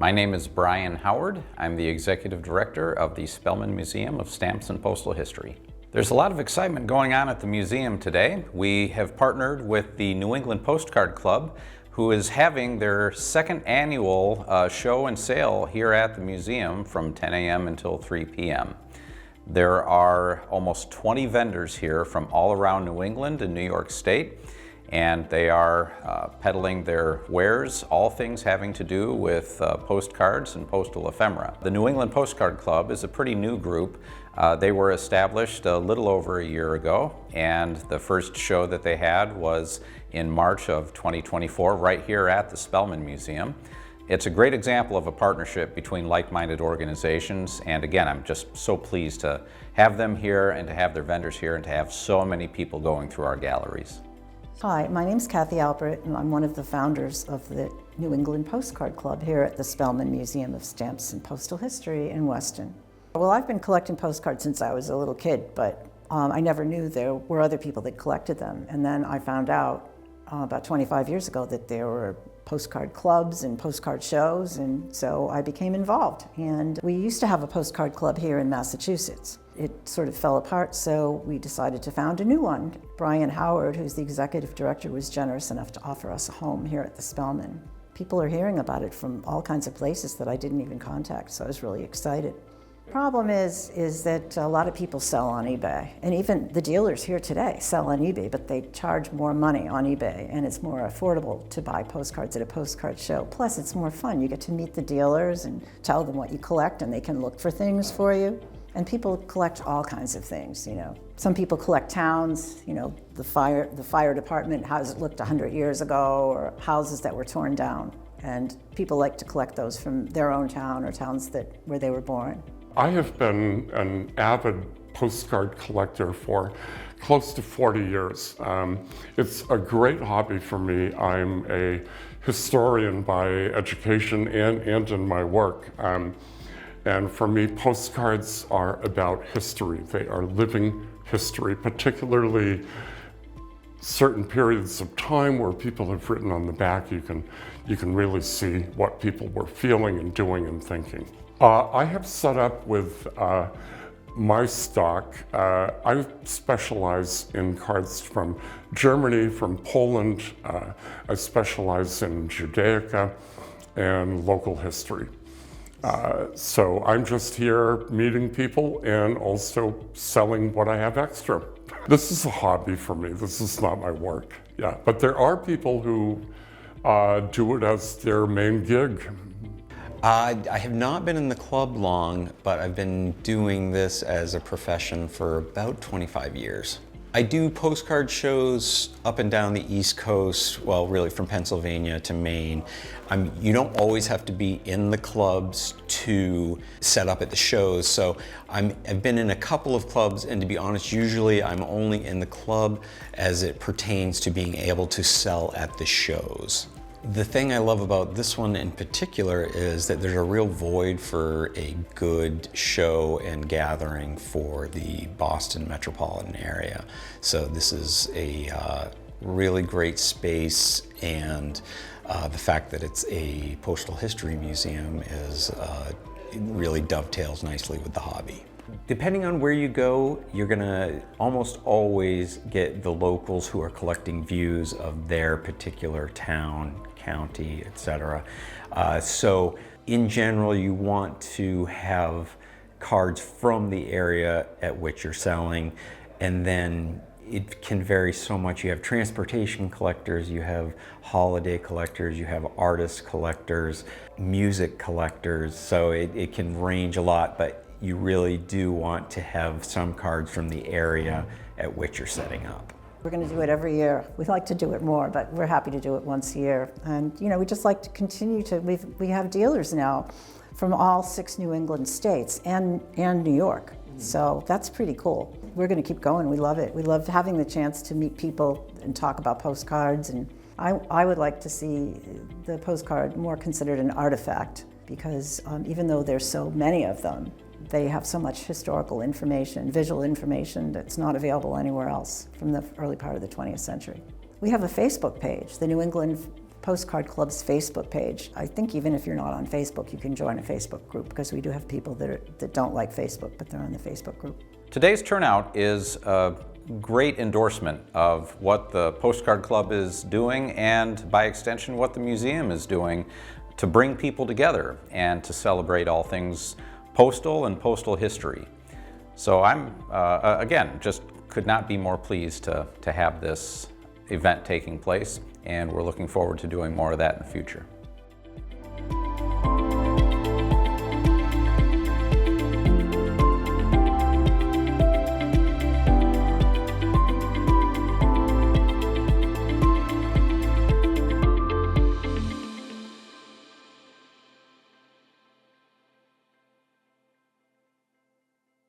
My name is Brian Howard. I'm the Executive Director of the Spellman Museum of Stamps and Postal History. There's a lot of excitement going on at the museum today. We have partnered with the New England Postcard Club, who is having their second annual show and sale here at the museum from 10 a.m. until 3 p.m. There are almost 20 vendors here from all around New England and New York State, and they are peddling their wares, all things having to do with postcards and postal ephemera. The New England Postcard Club is a pretty new group. They were established a little over a year ago, and the first show that they had was in March of 2024 right here at the Spellman Museum. It's a great example of a partnership between like-minded organizations, and again, I'm just so pleased to have them here and to have their vendors here and to have so many people going through our galleries. Hi, my name's Kathy Albert, and I'm one of the founders of the New England Postcard Club here at the Spellman Museum of Stamps and Postal History in Weston. Well, I've been collecting postcards since I was a little kid, but I never knew there were other people that collected them. And then I found out about 25 years ago that there were postcard clubs and postcard shows, and so I became involved. And we used to have a postcard club here in Massachusetts. It sort of fell apart, so we decided to found a new one. Brian Howard, who's the executive director, was generous enough to offer us a home here at the Spellman. People are hearing about it from all kinds of places that I didn't even contact, so I was really excited. The problem is that a lot of people sell on eBay, and even the dealers here today sell on eBay, but they charge more money on eBay, and it's more affordable to buy postcards at a postcard show. Plus, it's more fun. You get to meet the dealers and tell them what you collect, and they can look for things for you. And people collect all kinds of things, you know. Some people collect towns, you know, the fire department, how it looked 100 years ago, or houses that were torn down. And people like to collect those from their own town or towns where they were born. I have been an avid postcard collector for close to 40 years. It's a great hobby for me. I'm a historian by education and in my work. And for me, postcards are about history. They are living history, particularly certain periods of time where people have written on the back. You can really see what people were feeling and doing and thinking. I have set up with my stock. I specialize in cards from Germany, from Poland. I specialize in Judaica and local history. So I'm just here meeting people and also selling what I have extra. This is a hobby for me. This is not my work. Yeah, but there are people who do it as their main gig. I have not been in the club long, but I've been doing this as a profession for about 25 years. I do postcard shows up and down the East Coast, well, really from Pennsylvania to Maine. You don't always have to be in the clubs to set up at the shows, so I've been in a couple of clubs, and to be honest, usually I'm only in the club as it pertains to being able to sell at the shows. The thing I love about this one in particular is that there's a real void for a good show and gathering for the Boston metropolitan area. So this is a really great space, and the fact that it's a postal history museum it really dovetails nicely with the hobby. Depending on where you go, you're gonna almost always get the locals who are collecting views of their particular town, county, etc. So in general, you want to have cards from the area at which you're selling, and then it can vary so much. You have transportation collectors, you have holiday collectors, you have artist collectors, music collectors, so it can range a lot, but you really do want to have some cards from the area at which you're setting up. We're going to do it every year. We'd like to do it more, but we're happy to do it once a year. And you know, we just like to continue to, we have dealers now from all 6 New England states and New York. So that's pretty cool. We're going to keep going. We love it. We love having the chance to meet people and talk about postcards. And I would like to see the postcard more considered an artifact, because even though there's so many of them, they have so much historical information, visual information that's not available anywhere else from the early part of the 20th century. We have a Facebook page, the New England Postcard Club's Facebook page. I think even if you're not on Facebook, you can join a Facebook group, because we do have people that don't like Facebook, but they're on the Facebook group. Today's turnout is a great endorsement of what the Postcard Club is doing, and by extension what the museum is doing to bring people together and to celebrate all things postal and postal history. So I'm, again, just could not be more pleased to have this event taking place, and we're looking forward to doing more of that in the future.